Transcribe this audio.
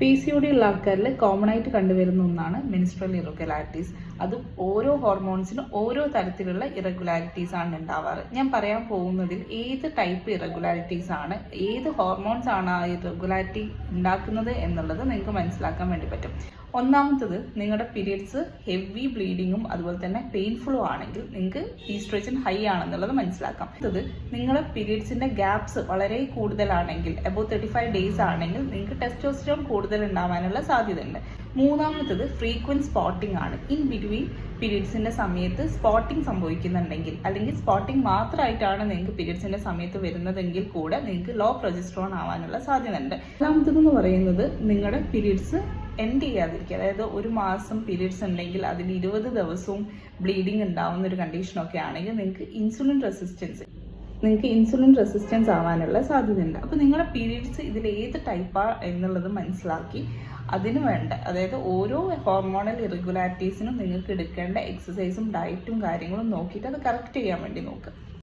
PCOD ഉള്ള ആൾക്കാരിൽ common ആയിട്ട് കണ്ടുവരുന്ന ഒന്നാണ് മെൻസ്ട്രൽ ഇറഗുലാരിറ്റീസ്. അത് ഓരോ ഹോർമോൺസിനും ഓരോ തരത്തിലുള്ള ഇറഗുലാരിറ്റീസ് ആണ് ഉണ്ടാവാറ്. ഞാൻ പറയാൻ പോകുന്നതിൽ ഏത് ടൈപ്പ് ഇറഗുലാരിറ്റീസ് ആണ്, ഏത് ഹോർമോൺസ് ആണ് ആ ഇറഗുലാരിറ്റി ഉണ്ടാക്കുന്നത് എന്നുള്ളത് നിങ്ങൾക്ക് മനസ്സിലാക്കാൻ വേണ്ടി പറ്റും. ഒന്നാമത്തത്, നിങ്ങളുടെ പീരിയഡ്സ് ഹെവി ബ്ലീഡിങ്ങും അതുപോലെ തന്നെ പെയിൻഫുള്ളും ആണെങ്കിൽ നിങ്ങൾക്ക് ഈസ്ട്രോജൻ ഹൈ ആണെന്നുള്ളത് മനസ്സിലാക്കാം. അടുത്തത്, നിങ്ങളുടെ പീരിയഡ്സിന്റെ ഗ്യാപ്സ് വളരെ കൂടുതലാണെങ്കിൽ, അബൌട്ട് 35 ഡേയ്സ് ആണെങ്കിൽ നിങ്ങൾക്ക് ടെസ്റ്റോസ്റ്ററോൺ കൂടുതൽ ഉണ്ടാവാനുള്ള സാധ്യതയുണ്ട്. മൂന്നാമത്തത്, ഫ്രീക്വന്റ് സ്പോട്ടിംഗ് ആണ്. ഇൻ ബിറ്റ്വീൻ പീരിയഡ്സിന്റെ സമയത്ത് സ്പോട്ടിംഗ് സംഭവിക്കുന്നുണ്ടെങ്കിൽ, അല്ലെങ്കിൽ സ്പോട്ടിംഗ് മാത്രമായിട്ടാണ് നിങ്ങൾക്ക് പീരിയഡ്സിന്റെ സമയത്ത് വരുന്നതെങ്കിൽ കൂടെ നിങ്ങൾക്ക് ലോ പ്രൊജസ്ട്രോൺ ആവാനുള്ള സാധ്യതയുണ്ട്. രണ്ടാമത്തതെന്ന് പറയുന്നത്, നിങ്ങളുടെ പീരിയഡ്സ് എൻഡ് ചെയ്യാതിരിക്കുക. അതായത് ഒരു മാസം പീരിയഡ്സ് ഉണ്ടെങ്കിൽ അതിൽ 20 ദിവസവും ബ്ലീഡിങ് ഉണ്ടാവുന്ന ഒരു കണ്ടീഷനൊക്കെ ആണെങ്കിൽ നിങ്ങൾക്ക് ഇൻസുലിൻ റെസിസ്റ്റൻസ് ആവാനുള്ള സാധ്യതയുണ്ട്. അപ്പോൾ നിങ്ങളുടെ പീരിയഡ്സ് ഇതിൽ ഏത് ടൈപ്പാണ് എന്നുള്ളത് മനസ്സിലാക്കി അതിന് വേണ്ട, അതായത് ഓരോ ഹോർമോണൽ ഇറഗുലാരിറ്റീസിനും നിങ്ങൾക്ക് എടുക്കേണ്ട എക്സസൈസും ഡയറ്റും കാര്യങ്ങളും നോക്കിയിട്ട് അത് കറക്റ്റ് ചെയ്യാൻ വേണ്ടി നോക്കുക.